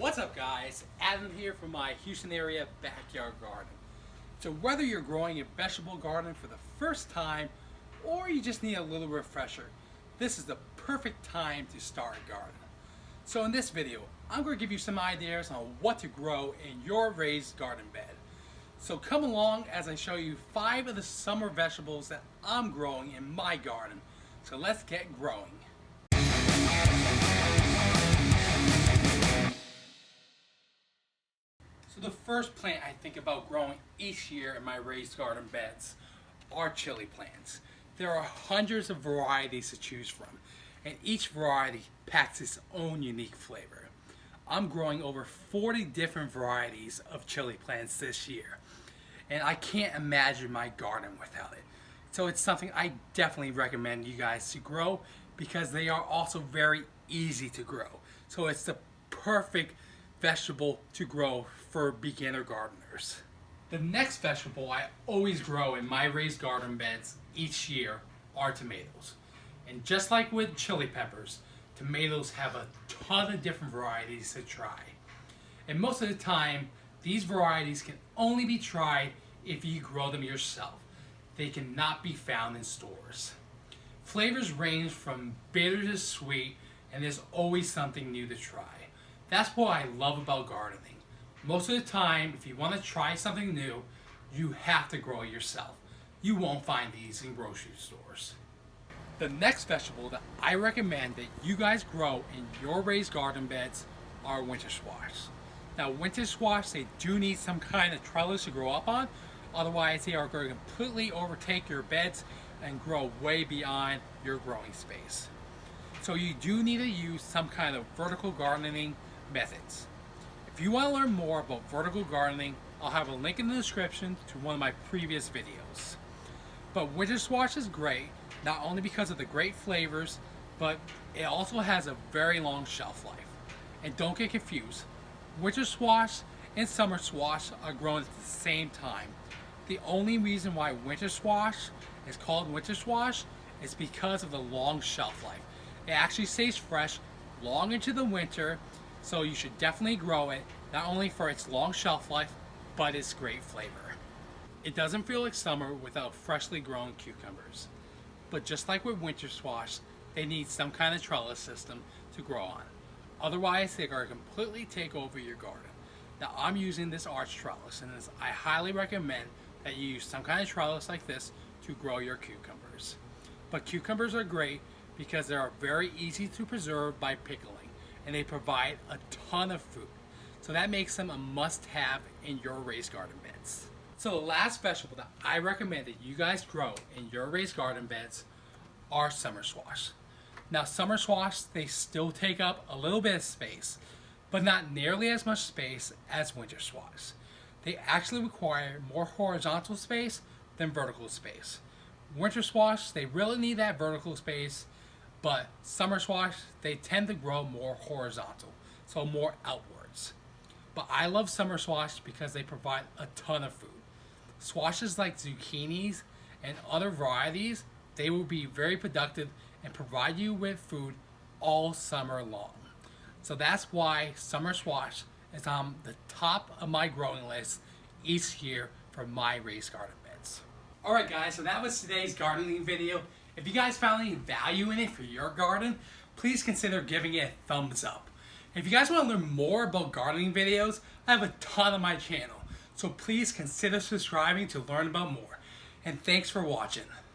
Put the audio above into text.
What's up guys, Adam here from my Houston area backyard garden. So whether you're growing a vegetable garden for the first time or you just need a little refresher, this is the perfect time to start a garden. So in this video, I'm going to give you some ideas on what to grow in your raised garden bed. So come along as I show you 5 of the summer vegetables that I'm growing in my garden. So let's get growing. So the first plant I think about growing each year in my raised garden beds are chili plants. There are hundreds of varieties to choose from, and each variety packs its own unique flavor. I'm growing over 40 different varieties of chili plants this year, and I can't imagine my garden without it. So it's something I definitely recommend you guys to grow because they are also very easy to grow. So it's the perfect vegetable to grow for beginner gardeners. The next vegetable I always grow in my raised garden beds each year are tomatoes. And just like with chili peppers, tomatoes have a ton of different varieties to try. And most of the time, these varieties can only be tried if you grow them yourself. They cannot be found in stores. Flavors range from bitter to sweet, and there's always something new to try. That's what I love about gardening. Most of the time, if you want to try something new, you have to grow it yourself. You won't find these in grocery stores. The next vegetable that I recommend that you guys grow in your raised garden beds are winter squash. Now winter squash, they do need some kind of trellis to grow up on, otherwise they are going to completely overtake your beds and grow way beyond your growing space. So you do need to use some kind of vertical gardening methods. If you want to learn more about vertical gardening, I'll have a link in the description to one of my previous videos. But winter squash is great, not only because of the great flavors, but it also has a very long shelf life. And don't get confused, winter squash and summer squash are grown at the same time. The only reason why winter squash is called winter squash is because of the long shelf life. It actually stays fresh long into the winter, so you should definitely grow it, not only for its long shelf life, but its great flavor. It doesn't feel like summer without freshly grown cucumbers. But just like with winter squash, they need some kind of trellis system to grow on. Otherwise, they're going to completely take over your garden. Now I'm using this arch trellis, and I highly recommend that you use some kind of trellis like this to grow your cucumbers. But cucumbers are great because they are very easy to preserve by pickling, and they provide a ton of food. So that makes them a must-have in your raised garden beds. So the last vegetable that I recommend that you guys grow in your raised garden beds are summer squash. Now summer squash, they still take up a little bit of space, but not nearly as much space as winter squash. They actually require more horizontal space than vertical space. Winter squash, they really need that vertical space, but summer squash, they tend to grow more horizontal, so more outwards. But I love summer squash because they provide a ton of food. Squashes like zucchinis and other varieties, they will be very productive and provide you with food all summer long. So that's why summer squash is on the top of my growing list each year for my raised garden beds. Alright guys, so that was today's gardening video. If you guys found any value in it for your garden, please consider giving it a thumbs up. If you guys want to learn more about gardening videos, I have a ton on my channel. So please consider subscribing to learn about more. And thanks for watching.